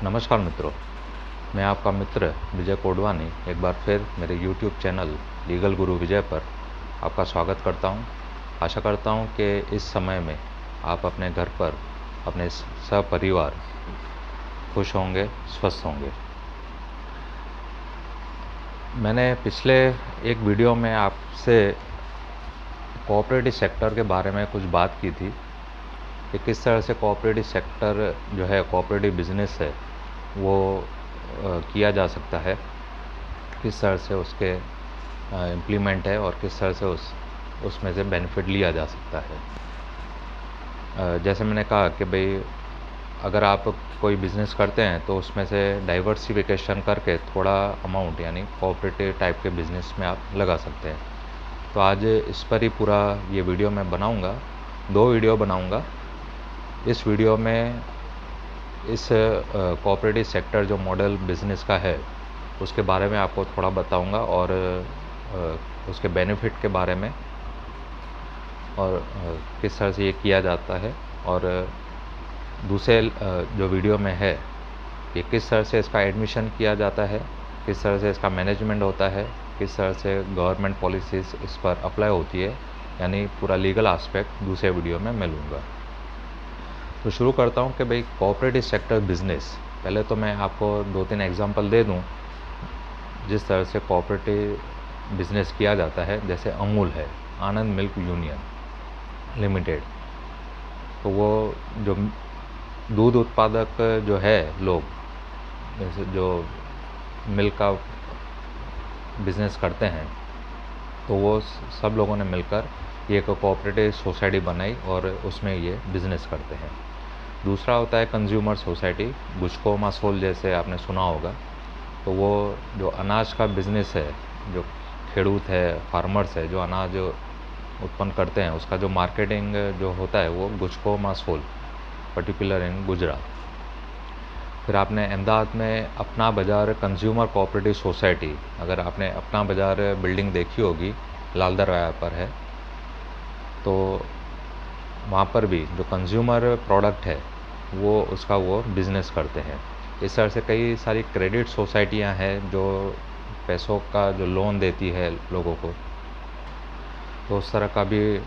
नमस्कार मित्रों, मैं आपका मित्र विजय कोडवानी एक बार फिर मेरे YouTube चैनल लीगल गुरु विजय पर आपका स्वागत करता हूं। आशा करता हूं कि इस समय में आप अपने घर पर अपने सपरिवार खुश होंगे, स्वस्थ होंगे। मैंने पिछले एक वीडियो में आपसे कोऑपरेटिव सेक्टर के बारे में कुछ बात की थी कि किस तरह से कोऑपरेटिव सेक्टर जो है, कोऑपरेटिव बिजनेस है, वो किया जा सकता है, किस तरह से उसके इम्प्लीमेंट है और किस तरह से उसमें से बेनिफिट लिया जा सकता है। जैसे मैंने कहा कि भाई अगर आप कोई बिज़नेस करते हैं तो उसमें से डाइवर्सिफिकेशन करके थोड़ा अमाउंट यानी कोऑपरेटिव टाइप के बिज़नेस में आप लगा सकते हैं। तो आज इस पर ही पूरा ये वीडियो मैं बनाऊंगा, 2 वीडियो बनाऊंगा। इस वीडियो में इस कोऑपरेटिव सेक्टर जो मॉडल बिज़नेस का है उसके बारे में आपको थोड़ा बताऊंगा और उसके बेनिफिट के बारे में और किस तरह से ये किया जाता है, और दूसरे जो वीडियो में है ये किस तरह से इसका एडमिशन किया जाता है, किस तरह से इसका मैनेजमेंट होता है, किस तरह से गवर्नमेंट पॉलिसीज़ इस पर अप्लाई होती है, यानी पूरा लीगल एस्पेक्ट दूसरे वीडियो में मैं लूँगा। तो शुरू करता हूँ कि भाई कोऑपरेटिव सेक्टर बिज़नेस, पहले तो मैं आपको 2-3 एग्जांपल दे दूँ जिस तरह से कोऑपरेटिव बिज़नेस किया जाता है। जैसे अमूल है, आनंद मिल्क यूनियन लिमिटेड, तो वो जो दूध उत्पादक जो है लोग, जैसे जो मिल्क का बिज़नेस करते हैं, तो वो सब लोगों ने मिलकर ये एक कोऑपरेटिव सोसाइटी बनाई और उसमें ये बिज़नेस करते हैं। दूसरा होता है कंज्यूमर सोसाइटी, गुजको मासोल जैसे आपने सुना होगा। तो वो जो अनाज का बिज़नेस है, जो खेडूत है, फार्मर्स है, जो अनाज उत्पन्न करते हैं, उसका जो मार्केटिंग जो होता है वो गुजको मासोल पर्टिकुलर इन गुजरात। फिर आपने अहमदाबाद में अपना बाज़ार कंज्यूमर कोऑपरेटिव सोसाइटी, अगर आपने अपना बाज़ार बिल्डिंग देखी होगी, लाल दरवाजा पर है, तो वहाँ पर भी जो कंज्यूमर प्रोडक्ट है वो बिज़नेस करते हैं। इस तरह से कई सारी क्रेडिट सोसाइटियाँ हैं जो पैसों का जो लोन देती है लोगों को, तो उस तरह का भी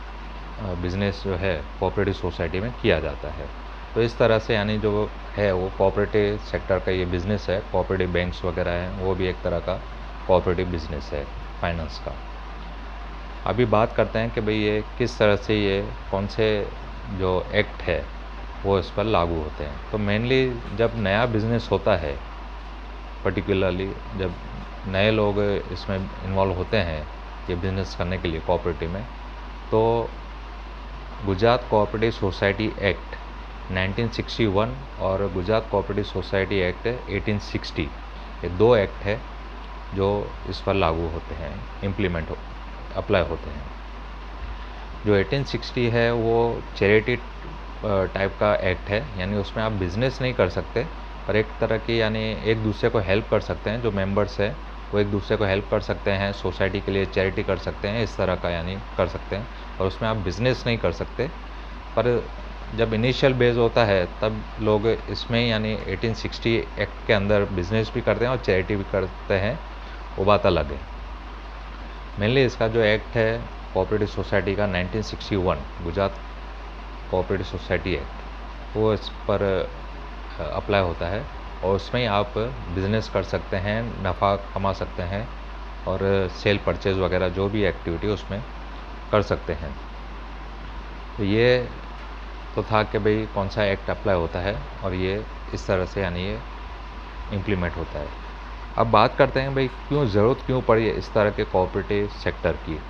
बिज़नेस जो है कोऑपरेटिव सोसाइटी में किया जाता है। तो इस तरह से यानी जो है वो कोऑपरेटिव सेक्टर का ये बिज़नेस है। कोऑपरेटिव बैंक्स वगैरह हैं, वो भी एक तरह का कोऑपरेटिव बिज़नेस है फाइनेंस का। अभी बात करते हैं कि भाई ये किस तरह से, ये कौन से जो एक्ट है वो इस पर लागू होते हैं। तो मेनली जब नया बिज़नेस होता है, पर्टिकुलरली जब नए लोग इसमें इन्वॉल्व होते हैं ये बिज़नेस करने के लिए कोऑपरेटिव में, तो गुजरात कोऑपरेटिव सोसाइटी एक्ट 1961 और गुजरात कोऑपरेटिव सोसाइटी एक्ट 1860, ये 2 एक्ट है जो इस पर लागू होते हैं, इम्प्लीमेंट अप्लाई होते हैं। जो 1860 है वो चैरिटी टाइप का एक्ट है, यानी उसमें आप बिज़नेस नहीं कर सकते, पर एक तरह की यानी एक दूसरे को हेल्प कर सकते हैं। जो मेंबर्स है वो एक दूसरे को हेल्प कर सकते हैं, सोसाइटी के लिए चैरिटी कर सकते हैं, इस तरह का यानी कर सकते हैं, और उसमें आप बिज़नेस नहीं कर सकते। पर जब इनिशियल बेस होता है तब लोग इसमें यानी 1860 एक्ट के अंदर बिज़नेस भी करते हैं और चैरिटी भी करते हैं, वो बात अलग है। मेनली इसका जो एक्ट है कोऑपरेटिव सोसाइटी का 1961 गुजरात कोऑपरेटिव सोसाइटी एक्ट, वो इस पर अप्लाई होता है और उसमें ही आप बिज़नेस कर सकते हैं, नफ़ा कमा सकते हैं और सेल परचेज़ वगैरह जो भी एक्टिविटी उसमें कर सकते हैं। तो ये तो था कि भाई कौन सा एक्ट अप्लाई होता है और ये इस तरह से यानी ये इम्प्लीमेंट होता है। अब बात करते हैं भाई ज़रूरत क्यों पड़ी है इस तरह के कोऑपरेटिव सेक्टर की।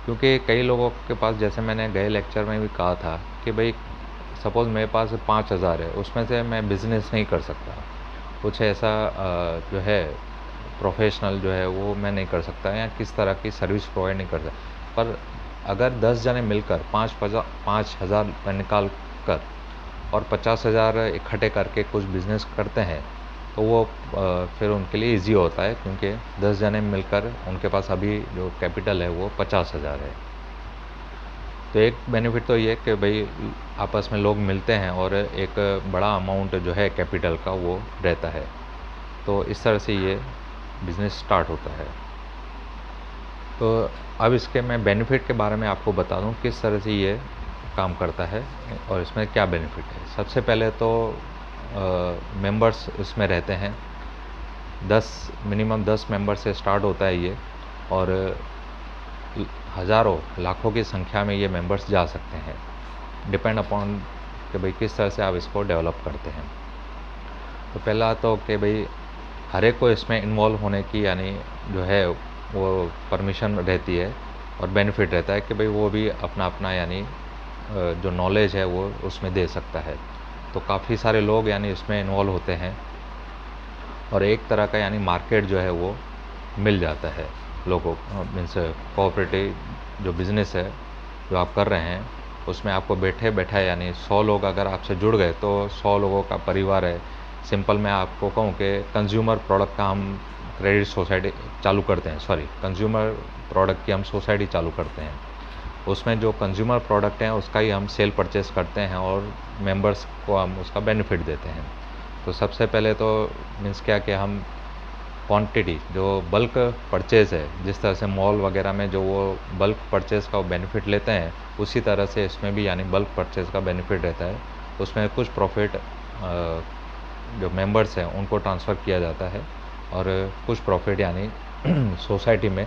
क्योंकि कई लोगों के पास, जैसे मैंने गए लेक्चर में भी कहा था कि भाई सपोज़ मेरे पास 5000 है, उसमें से मैं बिज़नेस नहीं कर सकता, कुछ ऐसा जो है प्रोफेशनल जो है वो मैं नहीं कर सकता, या किस तरह की सर्विस प्रोवाइड नहीं कर सकता। पर अगर 10 जने मिलकर 5,000 रुपये निकाल कर और 50,000 इकट्ठे करके कुछ बिज़नेस करते हैं, तो वो फिर उनके लिए इजी होता है, क्योंकि 10 जने मिलकर उनके पास अभी जो कैपिटल है वो 50,000 है। तो एक बेनिफिट तो ये कि भाई आपस में लोग मिलते हैं और एक बड़ा अमाउंट जो है कैपिटल का वो रहता है। तो इस तरह से ये बिज़नेस स्टार्ट होता है। तो अब इसके मैं बेनिफिट के बारे में आपको बता दूं किस तरह से ये काम करता है और इसमें क्या बेनिफिट है। सबसे पहले तो मेंबर्स इसमें रहते हैं, 10 मिनिमम 10 मेंबर से स्टार्ट होता है ये, और हज़ारों लाखों की संख्या में ये मेंबर्स जा सकते हैं, डिपेंड अपॉन कि भाई किस तरह से आप इसको डेवलप करते हैं। तो पहला तो कि भाई हर एक को इसमें इन्वॉल्व होने की यानी जो है वो परमिशन रहती है और बेनिफिट रहता है कि भाई वो भी अपना अपना यानी जो नॉलेज है वो उसमें दे सकता है। तो काफ़ी सारे लोग यानी इसमें इन्वॉल्व होते हैं और एक तरह का यानी मार्केट जो है वो मिल जाता है लोगों को। मीन्स कोऑपरेटिव जो बिज़नेस है जो आप कर रहे हैं उसमें आपको बैठे बैठा यानी 100 लोग अगर आपसे जुड़ गए तो 100 लोगों का परिवार है। सिंपल मैं आपको कहूँ कि कंज्यूमर प्रोडक्ट का हम क्रेडिट सोसाइटी चालू करते हैं, कंज्यूमर प्रोडक्ट की हम सोसाइटी चालू करते हैं। उसमें जो कंज्यूमर प्रोडक्ट हैं उसका ही हम सेल परचेस करते हैं और मेंबर्स को हम उसका बेनिफिट देते हैं। तो सबसे पहले तो मीन्स क्या कि हम क्वांटिटी जो बल्क परचेज़ है, जिस तरह से मॉल वगैरह में जो वो बल्क परचेज़ का बेनिफिट लेते हैं, उसी तरह से इसमें भी यानी बल्क परचेज़ का बेनिफिट रहता है। उसमें कुछ प्रॉफिट जो मेंबर्स हैं उनको ट्रांसफ़र किया जाता है और कुछ प्रॉफिट यानी सोसाइटी में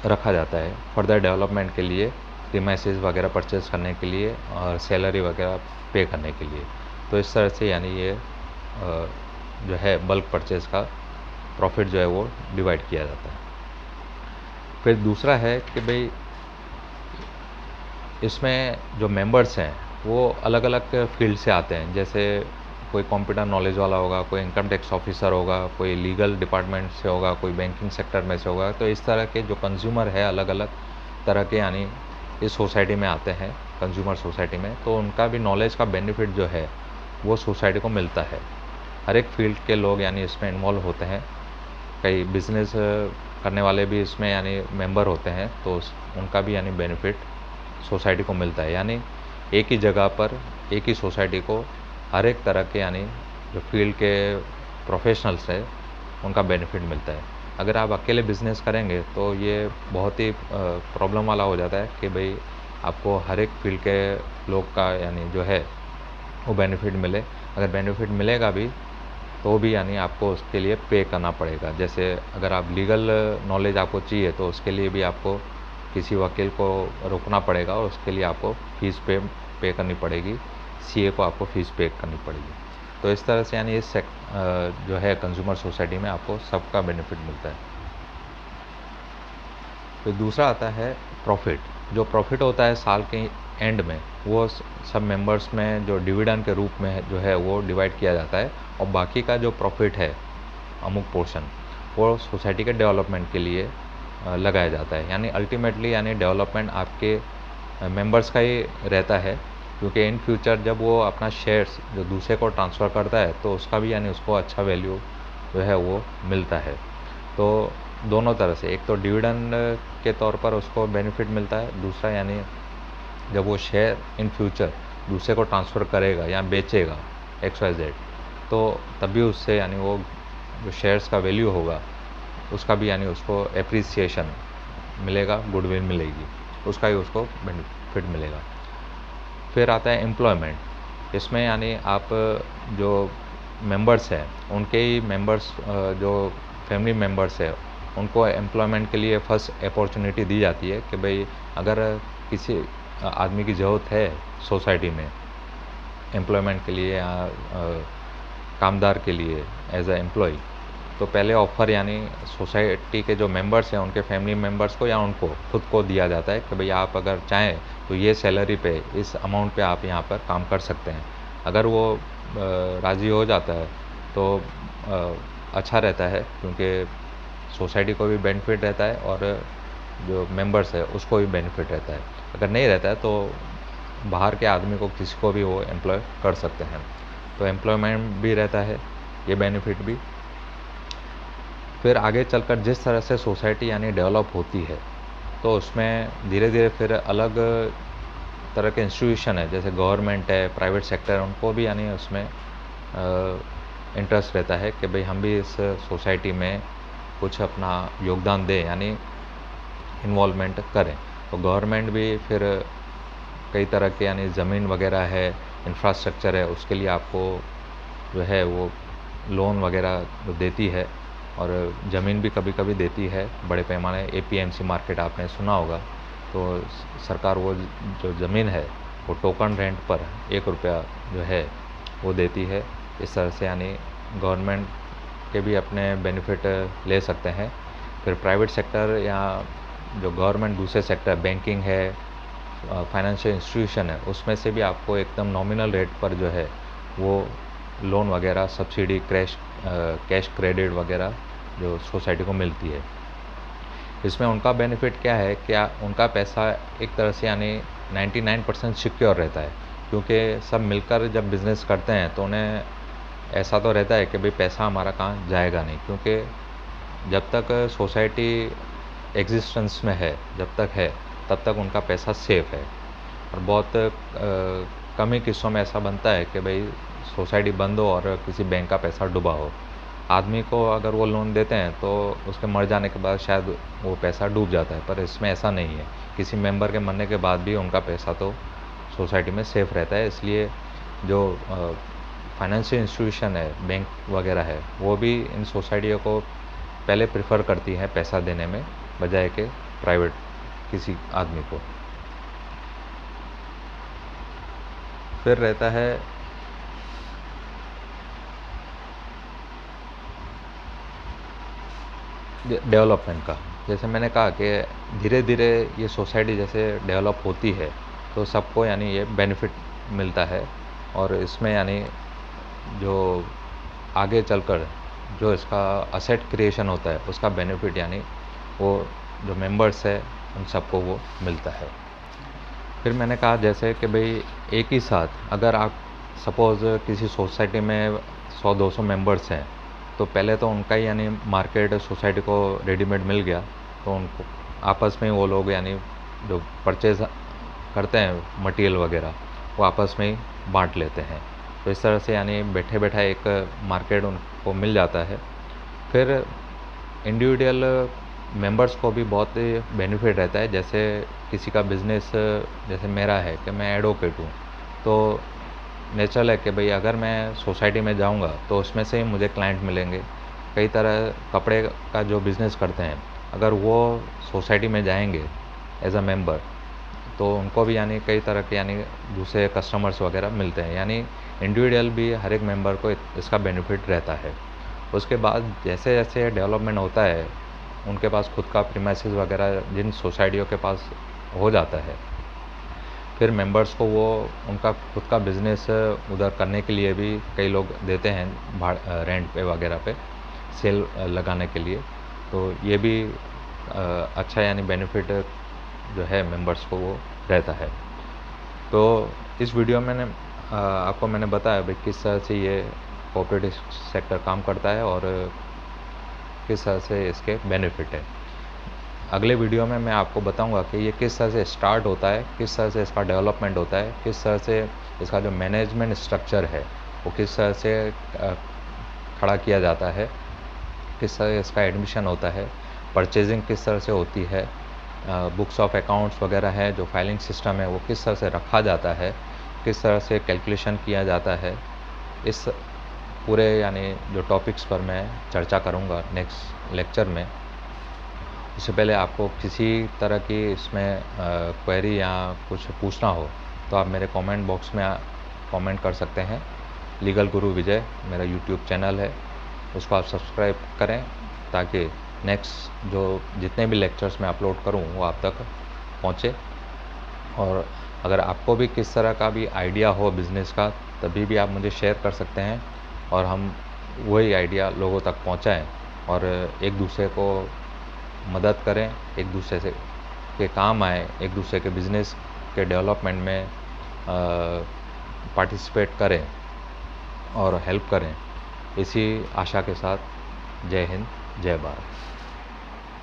रखा जाता है फर्दर डेवलपमेंट के लिए, प्रीमाइसेस वगैरह परचेज़ करने के लिए और सैलरी वगैरह पे करने के लिए। तो इस तरह से यानी ये जो है बल्क परचेज़ का प्रॉफिट जो है वो डिवाइड किया जाता है। फिर दूसरा है कि भाई इसमें जो मेंबर्स हैं वो अलग अलग फील्ड से आते हैं। जैसे कोई कंप्यूटर नॉलेज वाला होगा, कोई इनकम टैक्स ऑफिसर होगा, कोई लीगल डिपार्टमेंट से होगा, कोई बैंकिंग सेक्टर में से होगा। तो इस तरह के जो कंज्यूमर है अलग अलग तरह के यानी इस सोसाइटी में आते हैं, कंज्यूमर सोसाइटी में। तो उनका भी नॉलेज का बेनिफिट जो है वो सोसाइटी को मिलता है। हर एक फील्ड के लोग यानी इसमें इन्वॉल्व होते हैं। कई बिजनेस करने वाले भी इसमें यानी मेंबर होते हैं, तो उनका भी यानी बेनिफिट सोसाइटी को मिलता है। यानी एक ही जगह पर एक ही सोसाइटी को हर एक तरह के यानी जो फील्ड के प्रोफेशनल्स हैं उनका बेनिफिट मिलता है। अगर आप अकेले बिज़नेस करेंगे तो ये बहुत ही प्रॉब्लम वाला हो जाता है कि भाई आपको हर एक फील्ड के लोग का यानी जो है वो बेनिफिट मिले। अगर बेनिफिट मिलेगा भी तो भी यानी आपको उसके लिए पे करना पड़ेगा। जैसे अगर आप लीगल नॉलेज आपको चाहिए तो उसके लिए भी आपको किसी वकील को रोकना पड़ेगा और उसके लिए आपको फ़ीस पे करनी पड़ेगी, सीए को आपको फ़ीस पे करनी पड़ेगी। तो इस तरह से यानी इस जो है कंज्यूमर सोसाइटी में आपको सबका बेनिफिट मिलता है। फिर दूसरा आता है प्रॉफिट। जो प्रॉफिट होता है साल के एंड में वो सब मेंबर्स में जो डिविडेंड के रूप में जो है वो डिवाइड किया जाता है और बाकी का जो प्रॉफिट है अमुक पोर्शन वो सोसाइटी के डेवलपमेंट के लिए लगाया जाता है। यानी अल्टीमेटली यानी डेवलपमेंट आपके मेंबर्स का ही रहता है, क्योंकि इन फ्यूचर जब वो अपना शेयर्स जो दूसरे को ट्रांसफ़र करता है तो उसका भी यानी उसको अच्छा वैल्यू जो है वो मिलता है। तो दोनों तरह से, एक तो डिविडेंड के तौर पर उसको बेनिफिट मिलता है, दूसरा यानी जब वो शेयर इन फ्यूचर दूसरे को ट्रांसफ़र करेगा या बेचेगा XYZ, तो तभी उससे यानी वो जो शेयर्स का वैल्यू होगा उसका भी यानी उसको एप्रिसिएशन मिलेगा, गुडविल मिलेगी, उसका ही उसको बेनिफिट मिलेगा। फिर आता है एम्प्लॉयमेंट। इसमें यानी आप जो मेंबर्स हैं उनके ही मेंबर्स जो फैमिली मेंबर्स है उनको एम्प्लॉयमेंट के लिए फर्स्ट अपॉर्चुनिटी दी जाती है कि भाई अगर किसी आदमी की ज़रूरत है सोसाइटी में एम्प्लॉयमेंट के लिए या कामदार के लिए एज अ एम्प्लॉय, तो पहले ऑफ़र यानी सोसाइटी के जो मेंबर्स हैं उनके फैमिली मेंबर्स को या उनको खुद को दिया जाता है कि भाई आप अगर चाहें तो ये सैलरी पे इस अमाउंट पे आप यहाँ पर काम कर सकते हैं। अगर वो राज़ी हो जाता है तो अच्छा रहता है, क्योंकि सोसाइटी को भी बेनिफिट रहता है और जो मेंबर्स है उसको भी बेनिफिट रहता है। अगर नहीं रहता है तो बाहर के आदमी को किसी को भी वो एम्प्लॉय कर सकते हैं। तो एम्प्लॉयमेंट भी रहता है, ये बेनिफिट भी। फिर आगे चलकर जिस तरह से सोसाइटी यानी डेवलप होती है तो उसमें धीरे धीरे फिर अलग तरह के इंस्टीट्यूशन है, जैसे गवर्नमेंट है, प्राइवेट सेक्टर है, उनको भी यानी उसमें इंटरेस्ट रहता है कि भाई हम भी इस सोसाइटी में कुछ अपना योगदान दें, यानी इन्वॉल्वमेंट करें। तो गवर्नमेंट भी फिर कई तरह के यानी ज़मीन वगैरह है, इंफ्रास्ट्रक्चर है, उसके लिए आपको जो है वो लोन वगैरह देती है, और ज़मीन भी कभी कभी देती है बड़े पैमाने। एपीएमसी मार्केट आपने सुना होगा, तो सरकार वो जो ज़मीन है वो टोकन रेंट पर 1 रुपया जो है वो देती है। इस तरह से यानी गवर्नमेंट के भी अपने बेनिफिट ले सकते हैं। फिर प्राइवेट सेक्टर या जो गवर्नमेंट दूसरे सेक्टर बैंकिंग है, फाइनेंशियल इंस्टीट्यूशन है, उसमें से भी आपको एकदम नॉमिनल रेट पर जो है वो लोन वगैरह, सब्सिडी, कैश क्रेडिट वगैरह जो सोसाइटी को मिलती है। इसमें उनका बेनिफिट क्या है, क्या उनका पैसा एक तरह से यानी 99% सिक्योर रहता है, क्योंकि सब मिलकर जब बिज़नेस करते हैं तो उन्हें ऐसा तो रहता है कि भाई पैसा हमारा कहाँ जाएगा नहीं, क्योंकि जब तक सोसाइटी एग्जिस्टेंस में है, जब तक है तब तक उनका पैसा सेफ है। और बहुत कम ही किस्सों में ऐसा बनता है कि भाई सोसाइटी बंद हो और किसी बैंक का पैसा डूबा हो। आदमी को अगर वो लोन देते हैं तो उसके मर जाने के बाद शायद वो पैसा डूब जाता है, पर इसमें ऐसा नहीं है। किसी मेंबर के मरने के बाद भी उनका पैसा तो सोसाइटी में सेफ रहता है। इसलिए जो फाइनेंशियल इंस्टीट्यूशन है, बैंक वगैरह है, वो भी इन सोसाइटियों को पहले प्रेफर करती हैं पैसा देने में, बजाय के प्राइवेट किसी आदमी को। फिर रहता है डेवलपमेंट का। जैसे मैंने कहा कि धीरे धीरे ये सोसाइटी जैसे डेवलप होती है तो सबको यानी ये बेनिफिट मिलता है, और इसमें यानी जो आगे चलकर जो इसका असेट क्रिएशन होता है उसका बेनिफिट यानी वो जो मेंबर्स है उन सबको वो मिलता है। फिर मैंने कहा जैसे कि भाई एक ही साथ अगर आप सपोज़ किसी सोसाइटी में 100-200 मेंबर्स हैं, तो पहले तो उनका ही यानी मार्केट सोसाइटी को रेडीमेड मिल गया, तो उनको आपस में वो लोग यानी जो परचेज़ करते हैं मटेरियल वगैरह, वो आपस में ही बांट लेते हैं। तो इस तरह से यानी बैठे बैठा एक मार्केट उनको मिल जाता है। फिर इंडिविजुअल मेंबर्स को भी बहुत बेनिफिट रहता है। जैसे किसी का बिज़नेस, जैसे मेरा है कि मैं एडवोकेट हूँ, तो नेचुरल है कि भाई अगर मैं सोसाइटी में जाऊँगा तो उसमें से ही मुझे क्लाइंट मिलेंगे। कई तरह कपड़े का जो बिज़नेस करते हैं, अगर वो सोसाइटी में जाएंगे एज अ मेंबर, तो उनको भी यानी कई तरह के यानी दूसरे कस्टमर्स वगैरह मिलते हैं। यानी इंडिविजुअल भी हर एक मेंबर को इसका बेनिफिट रहता है। उसके बाद जैसे जैसे डेवलपमेंट होता है, उनके पास खुद का प्रीमाइसेस वगैरह जिन सोसाइटियों के पास हो जाता है, फिर मेंबर्स को वो उनका खुद का बिज़नेस उधर करने के लिए भी कई लोग देते हैं रेंट पे वगैरह पे सेल लगाने के लिए। तो ये भी अच्छा यानी बेनिफिट जो है मेंबर्स को वो रहता है। तो इस वीडियो में आपको मैंने बताया भाई किस तरह से ये कोऑपरेटिव सेक्टर काम करता है और किस तरह से इसके बेनिफिट है। अगले वीडियो में मैं आपको बताऊंगा कि ये किस तरह से स्टार्ट होता है, किस तरह से इसका डेवलपमेंट होता है, किस तरह से इसका जो मैनेजमेंट स्ट्रक्चर है वो किस तरह से खड़ा किया जाता है, किस तरह इसका एडमिशन होता है, परचेजिंग किस तरह से होती है, बुक्स ऑफ अकाउंट्स वगैरह है, जो फाइलिंग सिस्टम है वो किस तरह से रखा जाता है, किस तरह से कैलकुलेशन किया जाता है। इस पूरे यानी जो टॉपिक्स पर मैं चर्चा करूँगा नेक्स्ट लेक्चर में। उससे पहले आपको किसी तरह की इसमें क्वेरी या कुछ पूछना हो तो आप मेरे कमेंट बॉक्स में कमेंट कर सकते हैं। लीगल गुरु विजय मेरा यूट्यूब चैनल है, उसको आप सब्सक्राइब करें ताकि नेक्स्ट जो जितने भी लेक्चर्स मैं अपलोड करूं वो आप तक पहुंचे। और अगर आपको भी किस तरह का भी आइडिया हो बिज़नेस का, तभी भी आप मुझे शेयर कर सकते हैं और हम वही आइडिया लोगों तक पहुंचाएं और एक दूसरे को मदद करें, एक दूसरे से के काम आए, एक दूसरे के बिज़नेस के डेवलपमेंट में पार्टिसिपेट करें और हेल्प करें। इसी आशा के साथ जय हिंद, जय भारत।